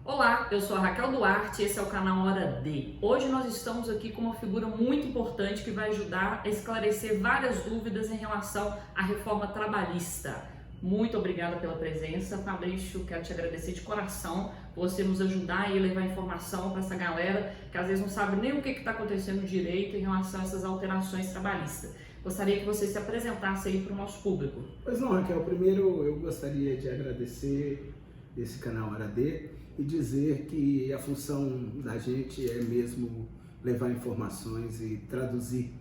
Olá, eu sou a Raquel Duarte e esse é o canal Hora D. Hoje nós estamos aqui com uma figura muito importante que vai ajudar a esclarecer várias dúvidas em relação à reforma trabalhista. Muito obrigada pela presença, Fabrício. Quero te agradecer de coração por você nos ajudar e levar informação para essa galera que às vezes não sabe nem o que está acontecendo direito em relação a essas alterações trabalhistas. Gostaria que você se apresentasse aí para o nosso público. Pois não, Raquel. Primeiro eu gostaria de agradecer esse canal Hora D e dizer que a função da gente é mesmo levar informações e traduzir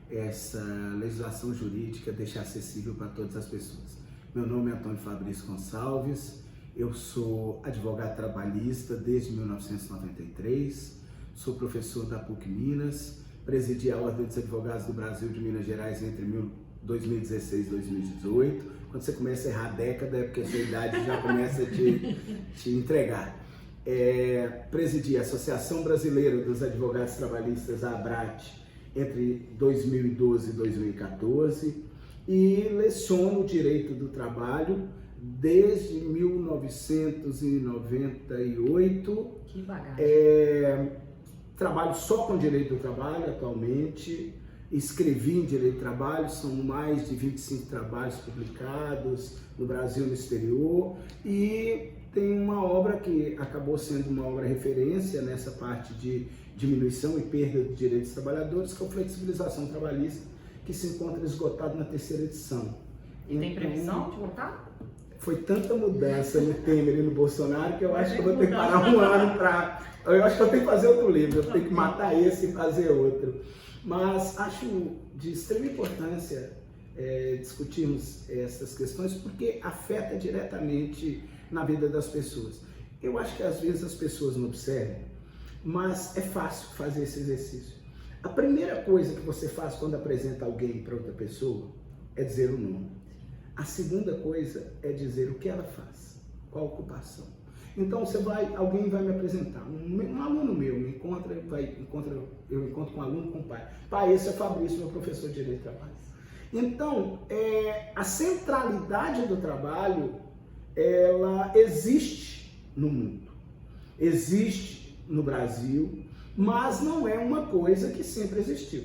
essa legislação jurídica, deixar acessível para todas as pessoas. Meu nome é Antônio Fabrício Gonçalves, eu sou advogado trabalhista desde 1993, sou professor da PUC Minas, presidi a Ordem dos Advogados do Brasil de Minas Gerais entre 2016 e 2018. Quando você começa a errar a década é porque a sua idade já começa a te entregar. Presidi a Associação Brasileira dos Advogados Trabalhistas, a ABRAT, entre 2012 e 2014 e leciono Direito do Trabalho desde 1998. Que bagagem! Trabalho só com Direito do Trabalho atualmente, escrevi em Direito do Trabalho, são mais de 25 trabalhos publicados no Brasil e no exterior, e tem uma obra que acabou sendo uma obra referência nessa parte de diminuição e perda de direitos dos trabalhadores, que é a Flexibilização Trabalhista, que se encontra esgotado na 3ª edição. E tem previsão de voltar? Foi tanta mudança no Temer e no Bolsonaro que eu acho que eu vou ter que parar um ano para... Eu acho que eu tenho que fazer outro livro, eu tenho que matar esse e fazer outro. Mas acho de extrema importância discutirmos essas questões porque afeta diretamente na vida das pessoas. Eu acho que às vezes as pessoas não observam, mas é fácil fazer esse exercício. A primeira coisa que você faz quando apresenta alguém para outra pessoa é dizer o nome. A segunda coisa é dizer o que ela faz, qual a ocupação. Então alguém vai me apresentar, um aluno meu me encontra, eu encontro com um aluno com o pai. Pai, esse é Fabrício, meu professor de Direito do Trabalho. Então, a centralidade do trabalho, ela existe no mundo, existe no Brasil, mas não é uma coisa que sempre existiu.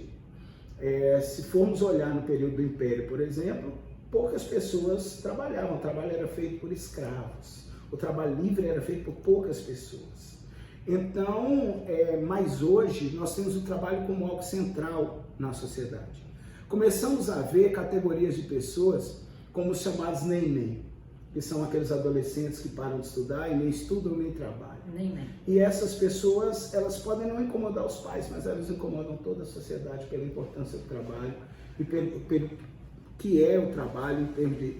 Se formos olhar no período do Império, por exemplo, poucas pessoas trabalhavam, o trabalho era feito por escravos, o trabalho livre era feito por poucas pessoas. Então, mas hoje nós temos o trabalho como algo central na sociedade. Começamos a ver categorias de pessoas como os chamados neném, que são aqueles adolescentes que param de estudar e nem estudam nem trabalham. Nem. E essas pessoas, elas podem não incomodar os pais, mas elas incomodam toda a sociedade pela importância do trabalho e pelo que é o trabalho em termos de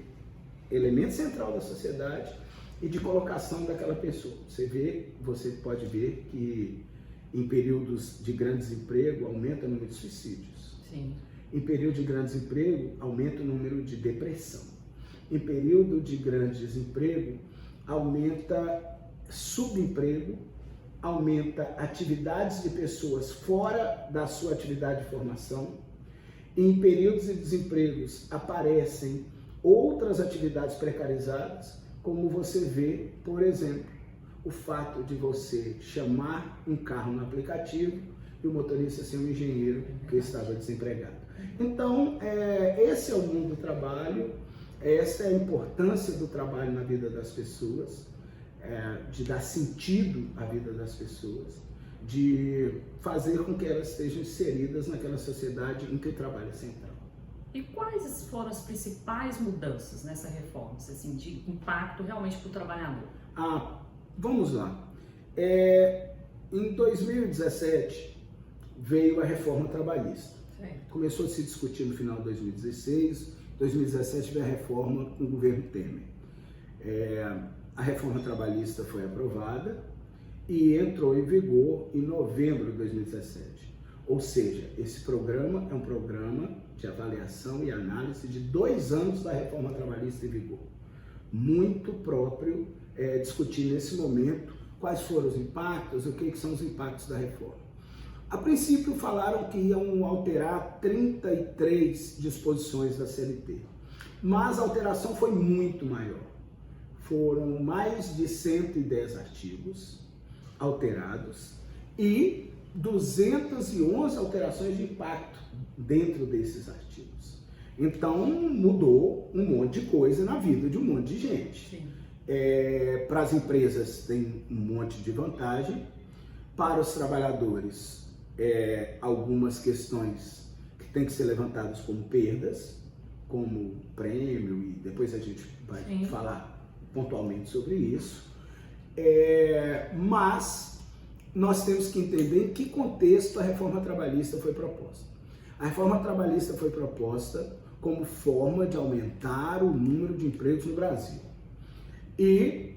elemento central da sociedade e de colocação daquela pessoa. Você pode ver que em períodos de grande desemprego aumenta o número de suicídios. Sim. Em período de grande desemprego aumenta o número de depressão. Em período de grande desemprego aumenta subemprego, aumenta atividades de pessoas fora da sua atividade de formação. Em períodos de desempregos aparecem outras atividades precarizadas, como você vê, por exemplo, o fato de você chamar um carro no aplicativo e o motorista ser um engenheiro que estava desempregado. Então, esse é o mundo do trabalho, essa é a importância do trabalho na vida das pessoas, de dar sentido à vida das pessoas, de fazer com que elas estejam inseridas naquela sociedade em que o trabalho é central. E quais foram as principais mudanças nessa reforma, assim, de impacto realmente para o trabalhador? Vamos lá. Em 2017 veio a reforma trabalhista. Certo. Começou a se discutir no final de 2016, 2017 veio a reforma com o governo Temer. A reforma trabalhista foi aprovada e entrou em vigor em novembro de 2017. Ou seja, esse programa é um programa de avaliação e análise de 2 anos da reforma trabalhista em vigor. Muito próprio discutir nesse momento quais foram os impactos, o que são os impactos da reforma. A princípio falaram que iam alterar 33 disposições da CLT, mas a alteração foi muito maior. Foram mais de 110 artigos alterados e 211 alterações de impacto dentro desses artigos. Então, mudou um monte de coisa na vida de um monte de gente. Para as empresas tem um monte de vantagem, para os trabalhadores algumas questões que têm que ser levantadas como perdas, como prêmio, e depois a gente vai falar pontualmente sobre isso. Mas nós temos que entender em que contexto a reforma trabalhista foi proposta. A reforma trabalhista foi proposta como forma de aumentar o número de empregos no Brasil. E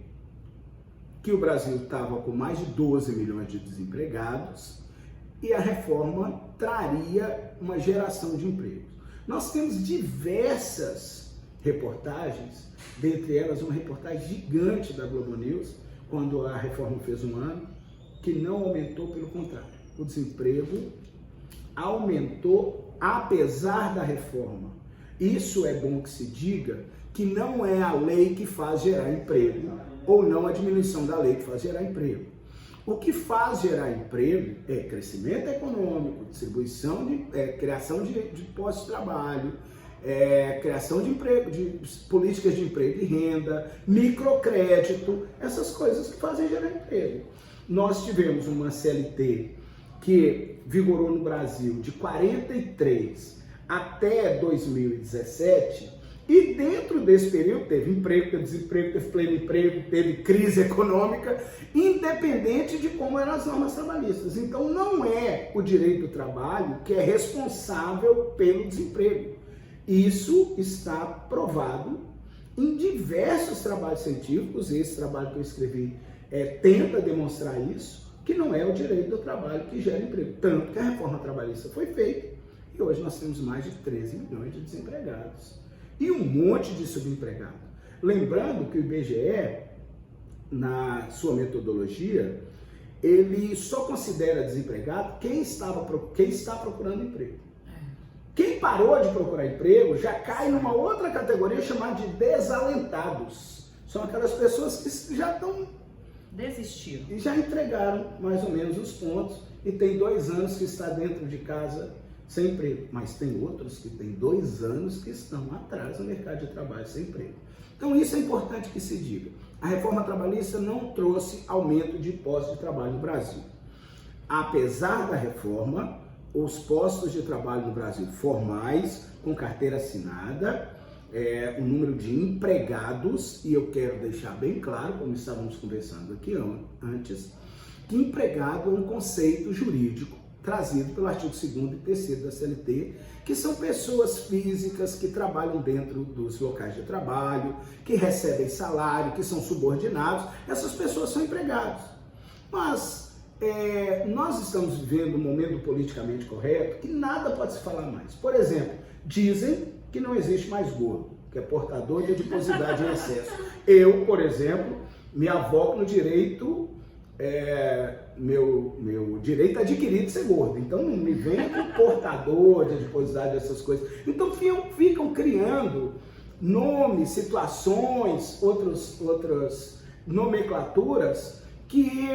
que o Brasil estava com mais de 12 milhões de desempregados e a reforma traria uma geração de empregos. Nós temos diversas reportagens, dentre elas uma reportagem gigante da Globo News, quando a reforma fez um ano, que não aumentou, pelo contrário. O desemprego aumentou apesar da reforma. Isso é bom que se diga, que não é a lei que faz gerar emprego, ou não a diminuição da lei que faz gerar emprego. O que faz gerar emprego é crescimento econômico, distribuição criação de postos de trabalho, criação de emprego, de políticas de emprego e renda, microcrédito, essas coisas que fazem gerar emprego. Nós tivemos uma CLT que vigorou no Brasil de 43 até 2017, e dentro desse período teve emprego, teve desemprego, teve pleno emprego, teve crise econômica, independente de como eram as normas trabalhistas. Então não é o direito do trabalho que é responsável pelo desemprego. Isso está provado em diversos trabalhos científicos. Esse trabalho que eu escrevi tenta demonstrar isso, que não é o direito do trabalho que gera emprego. Tanto que a reforma trabalhista foi feita e hoje nós temos mais de 13 milhões de desempregados. E um monte de subempregado. Lembrando que o IBGE, na sua metodologia, ele só considera desempregado quem está procurando emprego. Quem parou de procurar emprego já cai numa outra categoria chamada de desalentados. São aquelas pessoas que já estão... desistiram. E já entregaram mais ou menos os pontos e tem 2 anos que está dentro de casa sem emprego, mas tem outros que têm 2 anos que estão atrás no mercado de trabalho sem emprego. Então isso é importante que se diga. A reforma trabalhista não trouxe aumento de postos de trabalho no Brasil. Apesar da reforma, os postos de trabalho no Brasil formais, com carteira assinada, o número de empregados, e eu quero deixar bem claro, como estávamos conversando aqui antes, que empregado é um conceito jurídico trazido pelo artigo 2º e 3º da CLT, que são pessoas físicas que trabalham dentro dos locais de trabalho, que recebem salário, que são subordinados. Essas pessoas são empregados. Mas nós estamos vivendo um momento politicamente correto que nada pode se falar mais. Por exemplo, dizem que não existe mais gordo, que é portador de adiposidade em excesso. Eu, por exemplo, me avoco no direito... meu direito adquirido de ser gordo. Então não me venha com portador de adiposidade, essas coisas. Então ficam criando nomes, situações, outras nomenclaturas que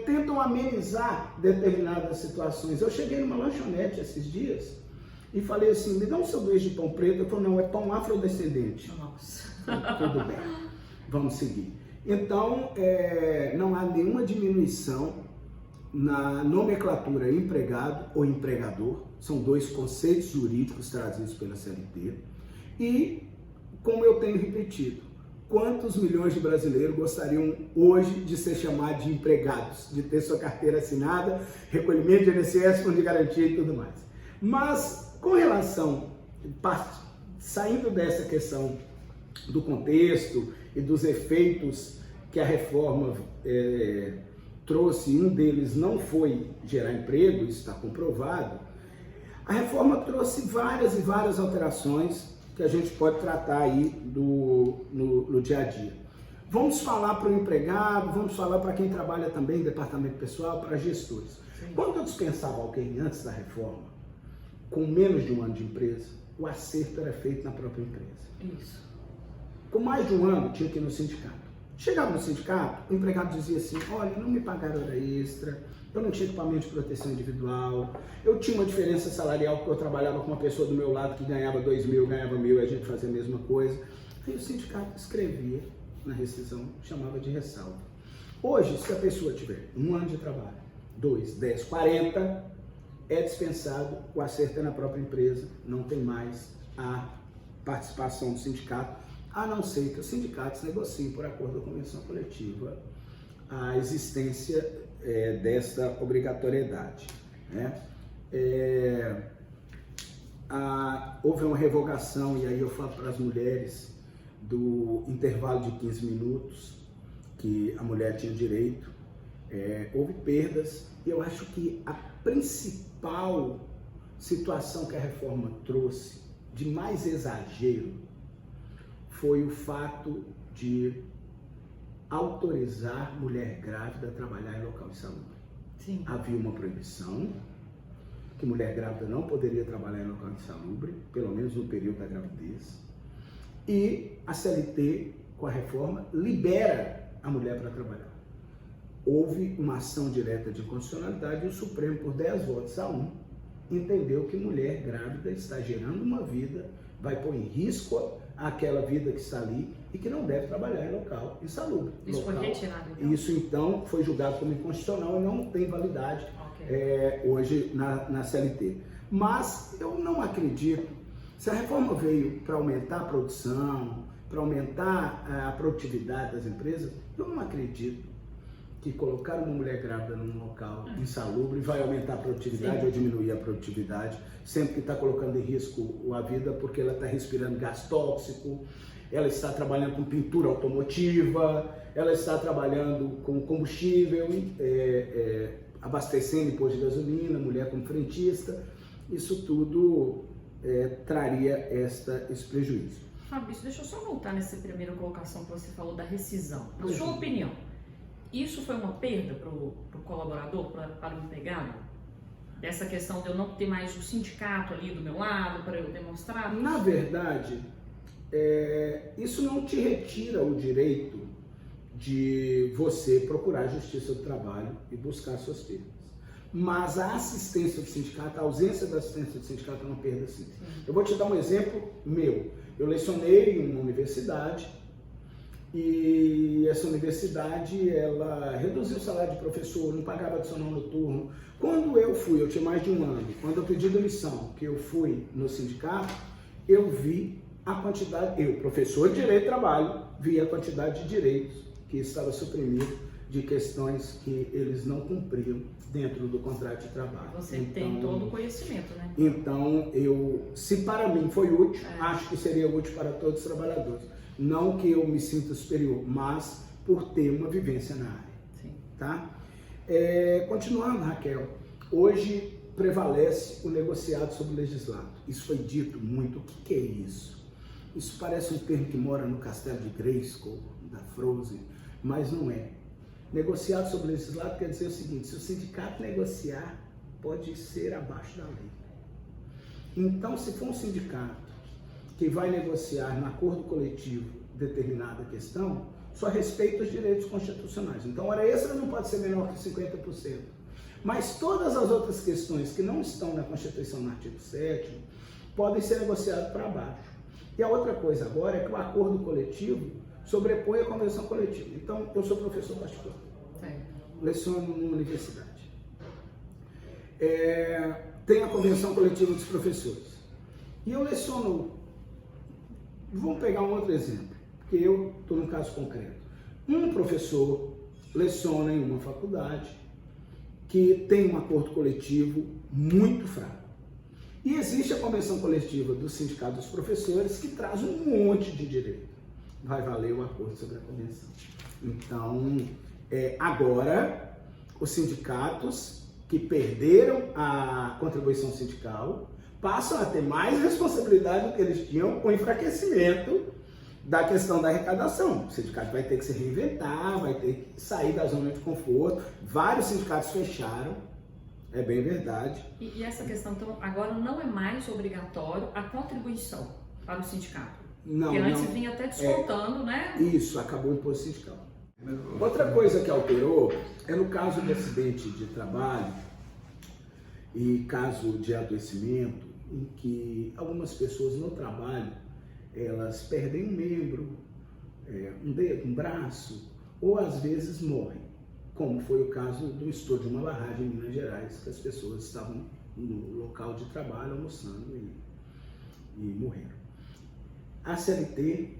tentam amenizar determinadas situações. Eu cheguei numa lanchonete esses dias e falei assim, me dá um sanduíche de pão preto. Ele falou, não, é pão afrodescendente. Nossa. Tudo bem, vamos seguir. Então, não há nenhuma diminuição na nomenclatura empregado ou empregador, são 2 conceitos jurídicos trazidos pela CLT, e, como eu tenho repetido, quantos milhões de brasileiros gostariam hoje de ser chamados de empregados, de ter sua carteira assinada, recolhimento de INSS, fundo de garantia e tudo mais. Mas, com relação, saindo dessa questão do contexto e dos efeitos que a reforma trouxe, um deles não foi gerar emprego, isso está comprovado, a reforma trouxe várias e várias alterações que a gente pode tratar aí no dia a dia. Vamos falar para o empregado, vamos falar para quem trabalha também em departamento pessoal, para gestores. Sim. Quando eu dispensava alguém antes da reforma, com menos de 1 ano de empresa, o acerto era feito na própria empresa. Isso. Com mais de 1 ano, tinha que ir no sindicato. Chegava no sindicato, o empregado dizia assim, olha, não me pagaram hora extra, eu não tinha equipamento de proteção individual, eu tinha uma diferença salarial porque eu trabalhava com uma pessoa do meu lado que ganhava 2.000, ganhava 1.000 e a gente fazia a mesma coisa. Aí o sindicato escrevia na rescisão, chamava de ressalva. Hoje, se a pessoa tiver 1 ano de trabalho, 2, 10, 40, é dispensado, o acerto é na própria empresa, não tem mais a participação do sindicato, a não ser que os sindicatos negociem por acordo da convenção coletiva a existência desta obrigatoriedade, né? Houve uma revogação, e aí eu falo para as mulheres, do intervalo de 15 minutos que a mulher tinha direito. Houve perdas, e eu acho que a principal situação que a reforma trouxe de mais exagero foi o fato de autorizar mulher grávida a trabalhar em local insalubre. Sim. Havia uma proibição que mulher grávida não poderia trabalhar em local insalubre, pelo menos no período da gravidez. E a CLT, com a reforma, libera a mulher para trabalhar. Houve uma ação direta de inconstitucionalidade e o Supremo, por 10 votos a 1, entendeu que mulher grávida está gerando uma vida, vai pôr em risco aquela vida que está ali e que não deve trabalhar em local insalubre. Isso foi retirado, então? Isso, então, foi julgado como inconstitucional e não tem validade hoje na CLT. Mas eu não acredito, se a reforma veio para aumentar a produção, para aumentar a produtividade das empresas, eu não acredito que colocar uma mulher grávida num local insalubre vai aumentar a produtividade ou diminuir a produtividade, sempre que está colocando em risco a vida, porque ela está respirando gás tóxico, ela está trabalhando com pintura automotiva, ela está trabalhando com combustível, abastecendo em posto de gasolina, mulher como frentista, isso tudo traria esse prejuízo. Fabrício, deixa eu só voltar nessa primeira colocação que você falou da rescisão. Na sua opinião, isso foi uma perda para o colaborador, para o empregado? Dessa questão de eu não ter mais o sindicato ali do meu lado para eu demonstrar? Na verdade, isso não te retira o direito de você procurar a Justiça do Trabalho e buscar suas perdas. Mas a assistência do sindicato, a ausência da assistência do sindicato é uma perda sim. Eu vou te dar um exemplo meu. Eu lecionei em uma universidade e essa universidade, ela reduziu o salário de professor, não pagava adicional noturno. Quando eu tinha mais de 1 ano, quando eu pedi demissão, que eu fui no sindicato, eu vi a quantidade, professor de Direito do Trabalho, vi a quantidade de direitos que estava suprimido de questões que eles não cumpriam dentro do contrato de trabalho. Você tem todo o conhecimento, né? Então, se para mim foi útil, acho que seria útil para todos os trabalhadores. Não que eu me sinta superior, mas por ter uma vivência na área. Sim. Tá? Continuando, Raquel, hoje prevalece o negociado sobre o legislado. Isso foi dito muito. O que é isso? Isso parece um termo que mora no castelo de Grayskull, da Frozen, mas não é. Negociado sobre o legislado quer dizer o seguinte: se o sindicato negociar, pode ser abaixo da lei. Então, se for um sindicato que vai negociar no acordo coletivo determinada questão, só respeita os direitos constitucionais. Então, hora extra não pode ser menor que 50%. Mas todas as outras questões que não estão na Constituição, no artigo 7º, podem ser negociadas para baixo. E a outra coisa agora é que o acordo coletivo sobrepõe a convenção coletiva. Então, eu sou professor particular, leciono numa universidade. Tem a convenção coletiva dos professores. E eu leciono. Vamos pegar um outro exemplo, porque eu estou num caso concreto. Um professor leciona em uma faculdade que tem um acordo coletivo muito fraco. E existe a convenção coletiva do Sindicato dos Professores que traz um monte de direito. Vai valer o acordo sobre a convenção. Então, agora, os sindicatos que perderam a contribuição sindical passam a ter mais responsabilidade do que eles tinham com o enfraquecimento da questão da arrecadação. O sindicato vai ter que se reinventar, vai ter que sair da zona de conforto. Vários sindicatos fecharam, é bem verdade. E essa questão, então, agora não é mais obrigatório a contribuição para o sindicato? Não, porque antes vinha até descontando, né? Isso, acabou o imposto sindical. Outra coisa que alterou é no caso de acidente de trabalho e caso de adoecimento, em que algumas pessoas no trabalho, elas perdem um membro, um dedo, um braço, ou às vezes morrem, como foi o caso do estouro de uma barragem em Minas Gerais, que as pessoas estavam no local de trabalho almoçando e morreram. A CLT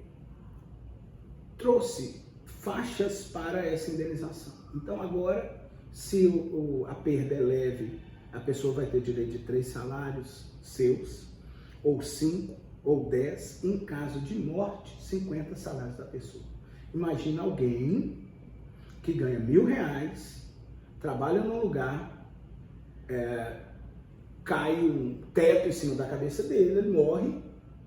trouxe faixas para essa indenização. Então agora, se a perda é leve, a pessoa vai ter direito de 3 salários seus, ou 5, ou 10, em caso de morte, 50 salários da pessoa. Imagina alguém que ganha R$1.000, trabalha num lugar, cai um teto em cima da cabeça dele, ele morre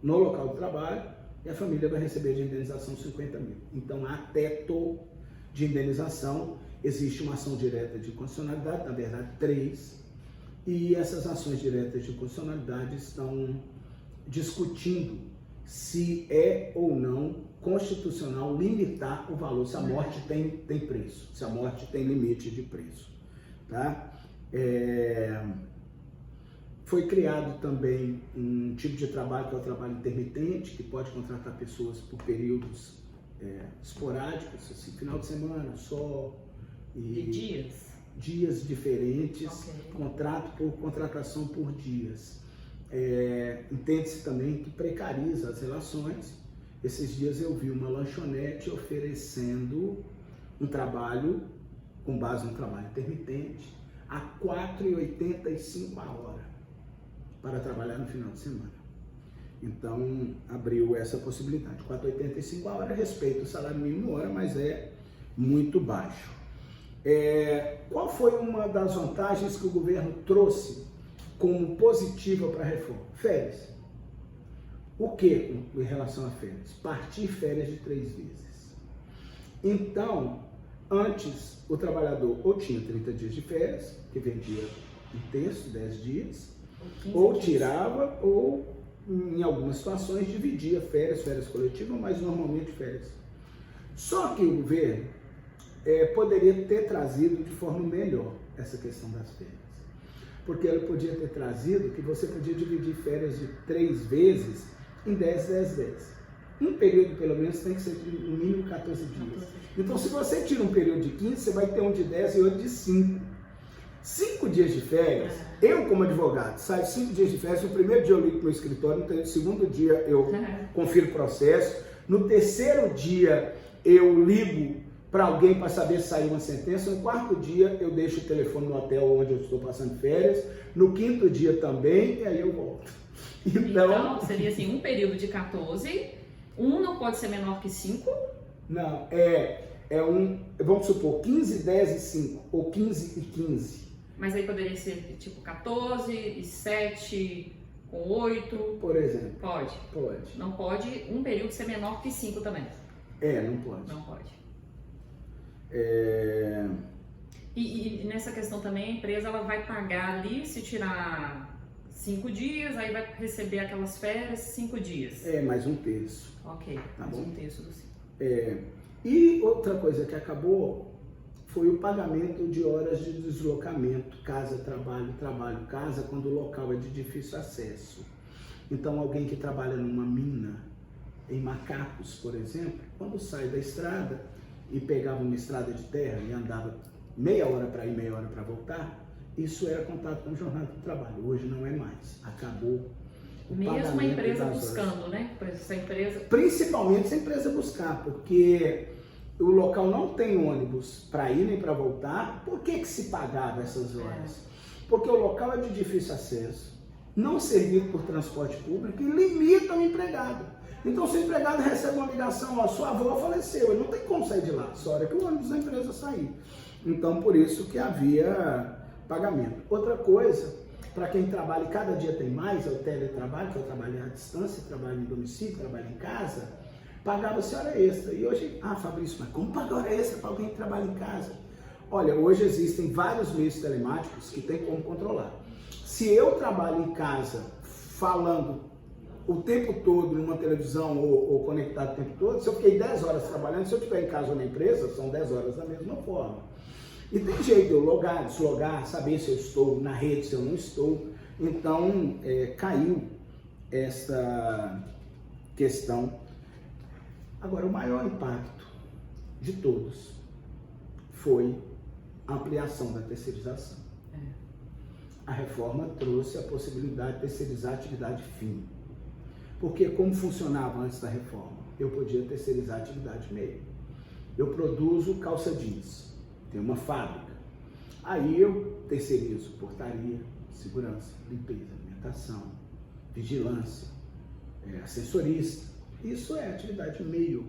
no local de trabalho e a família vai receber de indenização 50 mil. Então há teto de indenização, existe uma ação direta de inconstitucionalidade, na verdade 3, e essas ações diretas de inconstitucionalidade estão discutindo se é ou não constitucional limitar o valor, se a morte tem preço, se a morte tem limite de preço. Tá? Foi criado também um tipo de trabalho que é o trabalho intermitente, que pode contratar pessoas por períodos esporádicos, assim, final de semana só. De dias? Dias diferentes, okay. Contratação por dias. Entende-se também que precariza as relações. Esses dias eu vi uma lanchonete oferecendo um trabalho, com base no trabalho intermitente, a R$ 4,85 a hora, para trabalhar no final de semana. Então, abriu essa possibilidade. R$ 4,85 a hora, respeita o salário mínimo hora, mas é muito baixo. Qual foi uma das vantagens que o governo trouxe como positiva para a reforma? Férias. O que em relação a férias? Partir férias de 3 vezes. Então, antes o trabalhador ou tinha 30 dias de férias, que vendia um terço, 10 dias, ou tirava, ou em algumas situações dividia férias coletivas, mas normalmente férias. Só que o governo poderia ter trazido de forma melhor essa questão das férias. Porque ele podia ter trazido que você podia dividir férias de 3 vezes em 10. Um período, pelo menos, tem que ser no mínimo 14 dias. Então, se você tira um período de 15, você vai ter um de 10 e outro de 5. 5 dias de férias, eu como advogado, saio 5 dias de férias, no primeiro dia eu ligo para o meu escritório, no segundo dia eu confiro o processo, no terceiro dia eu ligo para alguém para saber se saiu uma sentença, no quarto dia eu deixo o telefone no hotel onde eu estou passando férias, no quinto dia também, e aí eu volto. Então seria assim, um período de 14, não pode ser menor que 5? Não, vamos supor, 15, 10 e 5, ou 15 e 15. Mas aí poderia ser tipo 14 e 7 com 8? Por exemplo. Pode? Pode. Não pode um período ser menor que 5 também? Não pode. Não pode. E nessa questão também, a empresa ela vai pagar ali, se tirar 5 dias, aí vai receber aquelas férias 5 dias. Mais um terço. Ok, tá mais bom? Um terço do 5. E outra coisa que acabou foi o pagamento de horas de deslocamento, casa-trabalho, trabalho-casa, quando o local é de difícil acesso. Então, alguém que trabalha numa mina, em Macacos, por exemplo, quando sai da estrada e pegava uma estrada de terra e andava meia hora para ir, meia hora para voltar, isso era contado com jornada de trabalho. Hoje não é mais. Acabou. Mesmo a empresa buscando, né? Essa empresa... Principalmente se a empresa buscar, porque o local não tem ônibus para ir nem para voltar. Por que se pagava essas horas? Porque o local é de difícil acesso, não servido por transporte público e limita o empregado. Então, se o empregado recebe uma ligação, sua avó faleceu, ele não tem como sair de lá, só hora que o ônibus da empresa sair. Então, por isso que havia pagamento. Outra coisa, para quem trabalha e cada dia tem mais, é o teletrabalho, que é o trabalho à distância, trabalho em domicílio, trabalho em casa, pagava-se hora extra. E hoje, Fabrício, mas como pagar hora extra para alguém que trabalha em casa? Olha, hoje existem vários meios telemáticos que tem como controlar. Se eu trabalho em casa falando o tempo todo numa televisão ou conectado o tempo todo, se eu fiquei 10 horas trabalhando, se eu estiver em casa ou na empresa, são 10 horas da mesma forma. E tem jeito de eu logar, deslogar, saber se eu estou na rede, se eu não estou. Então, caiu essa questão. Agora, o maior impacto de todos foi a ampliação da terceirização. A reforma trouxe a possibilidade de terceirizar a atividade fim. Porque como funcionava antes da reforma? Eu podia terceirizar a atividade meio. Eu produzo calça jeans, tenho uma fábrica. Aí eu terceirizo portaria, segurança, limpeza, alimentação, vigilância, assessorista. Isso é atividade meio.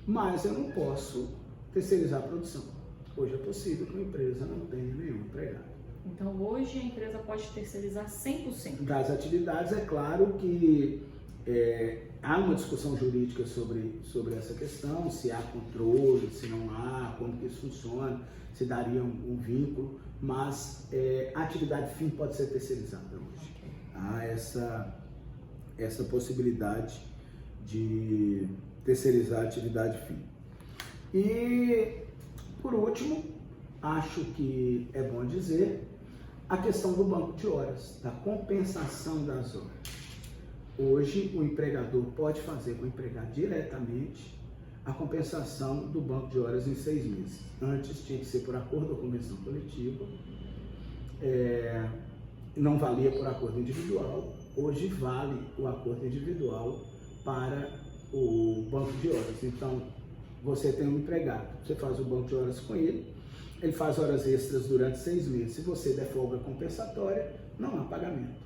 Mas eu não posso terceirizar a produção. Hoje é possível que uma empresa não tenha nenhum empregado. Então hoje a empresa pode terceirizar 100%. Das atividades, é claro que há uma discussão jurídica sobre essa questão, se há controle, se não há, como que isso funciona, se daria um vínculo, mas a atividade fim pode ser terceirizada hoje. Há essa possibilidade de terceirizar a atividade fim. E, por último, acho que é bom dizer a questão do banco de horas, da compensação das horas. Hoje, o empregador pode fazer com o empregado diretamente a compensação do banco de horas em 6 meses. Antes tinha que ser por acordo ou convenção coletiva, não valia por acordo individual. Hoje vale o acordo individual para o banco de horas. Então, você tem um empregado, você faz o banco de horas com ele, ele faz horas extras durante 6 meses. Se você der folga compensatória, não há pagamento.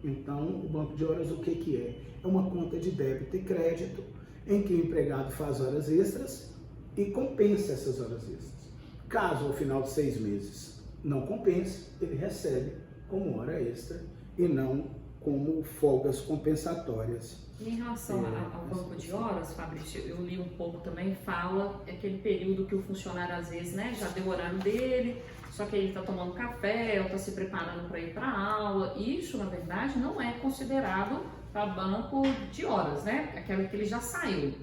Então, o banco de horas, o que é? É uma conta de débito e crédito em que o empregado faz horas extras e compensa essas horas extras. Caso, ao final de 6 meses, não compense, ele recebe como hora extra e não como folgas compensatórias. E em relação ao banco de horas, Fabrício, eu li um pouco também, fala aquele período que o funcionário às vezes, já deu o horário dele, só que ele está tomando café ou está se preparando para ir para a aula. Isso, na verdade, não é considerado para banco de horas, Aquela que ele já saiu.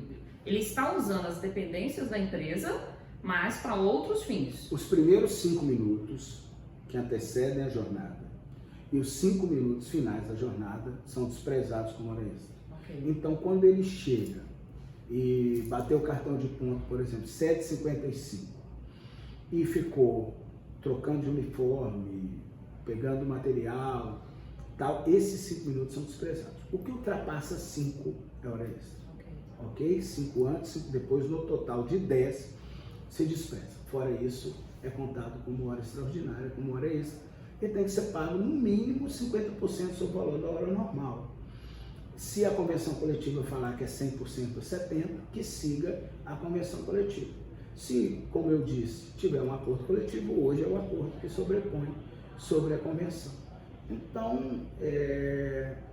Ele está usando as dependências da empresa, mas para outros fins. Os primeiros 5 minutos que antecedem a jornada e os 5 minutos finais da jornada são desprezados como hora extra. Okay. Então, quando ele chega e bateu o cartão de ponto, por exemplo, 7h55, e ficou trocando de uniforme, pegando material, tal, esses 5 minutos são desprezados. O que ultrapassa 5 é hora extra. Ok? 5 antes, 5 depois, no total de 10 se despreza. Fora isso, é contado como hora extraordinária, como hora extra, e tem que ser pago no mínimo 50% sobre o valor da hora normal. Se a convenção coletiva falar que é 100% ou 70%, que siga a convenção coletiva. Se, como eu disse, tiver um acordo coletivo, hoje é o acordo que sobrepõe sobre a convenção. Então,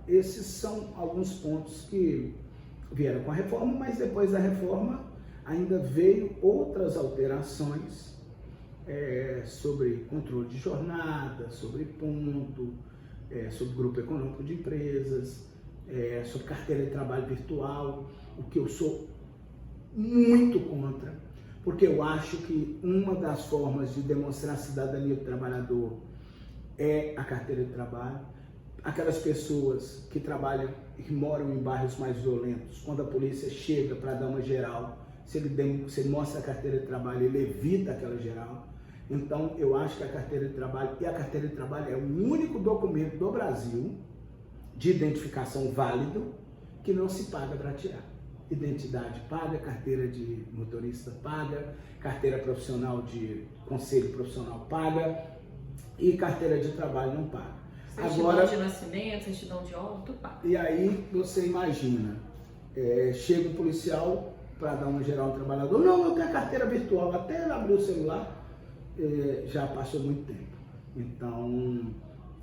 esses são alguns pontos que vieram com a reforma, mas depois da reforma ainda veio outras alterações sobre controle de jornada, sobre ponto, sobre grupo econômico de empresas, sobre carteira de trabalho virtual, o que eu sou muito contra, porque eu acho que uma das formas de demonstrar a cidadania do trabalhador é a carteira de trabalho. Aquelas pessoas que trabalham e que moram em bairros mais violentos, quando a polícia chega para dar uma geral, se ele mostra a carteira de trabalho, ele evita aquela geral. Então, eu acho que a carteira de trabalho, e a carteira de trabalho é o único documento do Brasil de identificação válido que não se paga para tirar. Identidade paga, carteira de motorista paga, carteira profissional de conselho profissional paga e carteira de trabalho não paga. Certidão de nascimento, certidão de óbito, tudo paga. E aí você imagina, chega um policial para dar uma geral ao trabalhador, não, eu tenho a carteira virtual, até ele abrir o celular, já passou muito tempo. Então,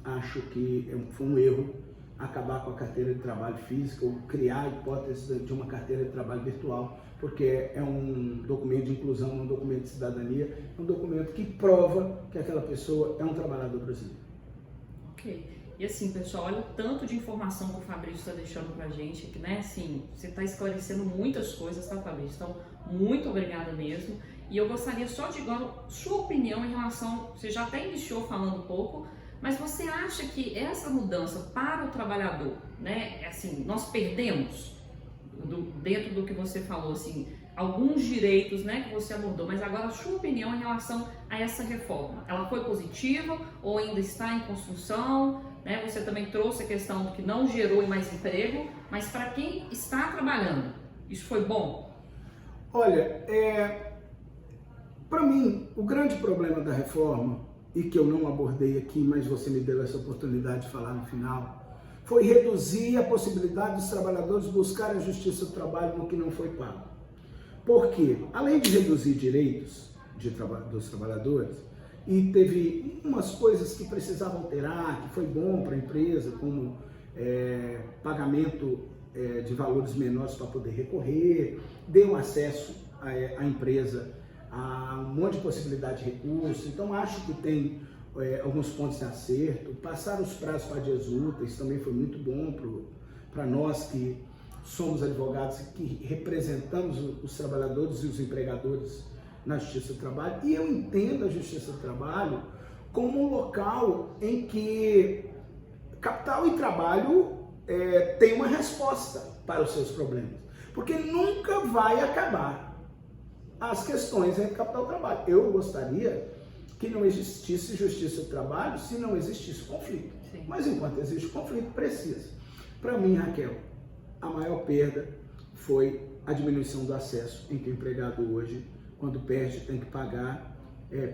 acho que foi um erro acabar com a carteira de trabalho física ou criar a hipótese de uma carteira de trabalho virtual, porque é um documento de inclusão, um documento de cidadania, um documento que prova que aquela pessoa é um trabalhador brasileiro. Ok. E assim, pessoal, olha o tanto de informação que o Fabrício está deixando pra gente aqui, né? Assim, você está esclarecendo muitas coisas, tá, Fabrício? Então, muito obrigada mesmo. E eu gostaria só de igual sua opinião em relação, você já até iniciou falando um pouco, mas você acha que essa mudança para o trabalhador, né? Assim, nós perdemos, dentro do que você falou, assim, alguns direitos, né, que você abordou, mas agora a sua opinião em relação a essa reforma, ela foi positiva ou ainda está em construção, né? Você também trouxe a questão do que não gerou mais emprego, mas para quem está trabalhando, isso foi bom? Olha, para mim, o grande problema da reforma, e que eu não abordei aqui, mas você me deu essa oportunidade de falar no final, foi reduzir a possibilidade dos trabalhadores buscarem a justiça do trabalho no que não foi pago. Por quê? Além de reduzir direitos dos trabalhadores, e teve umas coisas que precisavam alterar, que foi bom para a empresa, como pagamento de valores menores para poder recorrer, deu acesso à empresa a um monte de possibilidade de recurso. Então acho que tem alguns pontos de acerto. Passar os prazos para dias úteis também foi muito bom para nós que somos advogados e que representamos os trabalhadores e os empregadores na Justiça do Trabalho. E eu entendo a Justiça do Trabalho como um local em que capital e trabalho tem uma resposta para os seus problemas, porque nunca vai acabar as questões entre capital e trabalho. Eu gostaria que não existisse justiça do trabalho se não existisse conflito. Sim. Mas enquanto existe conflito, precisa. Para mim, Raquel, a maior perda foi a diminuição do acesso, em que o empregado hoje, quando perde, tem que pagar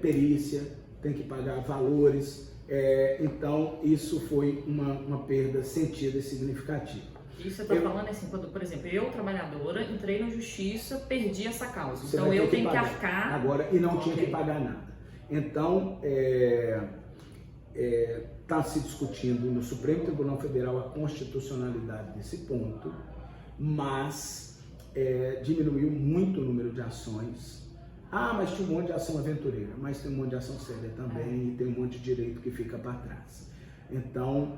perícia, tem que pagar valores. Então, isso foi uma perda sentida e significativa. Isso você está falando assim, quando, por exemplo, eu, trabalhadora, entrei na justiça, perdi essa causa. Então eu tenho que arcar. Agora, e não tinha que pagar nada. Então, está se discutindo no Supremo Tribunal Federal a constitucionalidade desse ponto, mas diminuiu muito o número de ações. Ah, mas tinha um monte de ação aventureira, mas tem um monte de ação séria também, e tem um monte de direito que fica para trás. Então,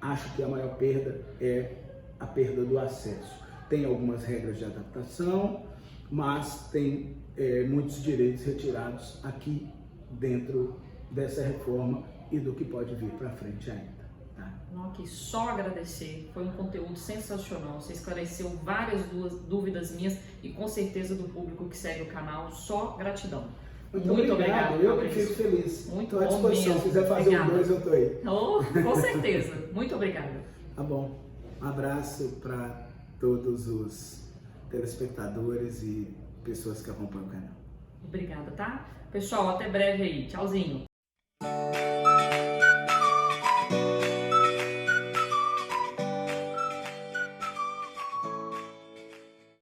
acho que a maior perda é a perda do acesso. Tem algumas regras de adaptação, mas tem muitos direitos retirados aqui dentro dessa reforma e do que pode vir para frente ainda. Tá? Não, aqui só agradecer, foi um conteúdo sensacional, você esclareceu várias dúvidas minhas e com certeza do público que segue o canal, só gratidão. Muito obrigado. Eu que fico feliz. Muito estou à disposição. Se quiser fazer obrigada. Um 2, eu estou aí. Oh, com certeza. Muito obrigada. Tá bom. Um abraço para todos os telespectadores e pessoas que acompanham o canal. Obrigada, tá? Pessoal, até breve aí. Tchauzinho.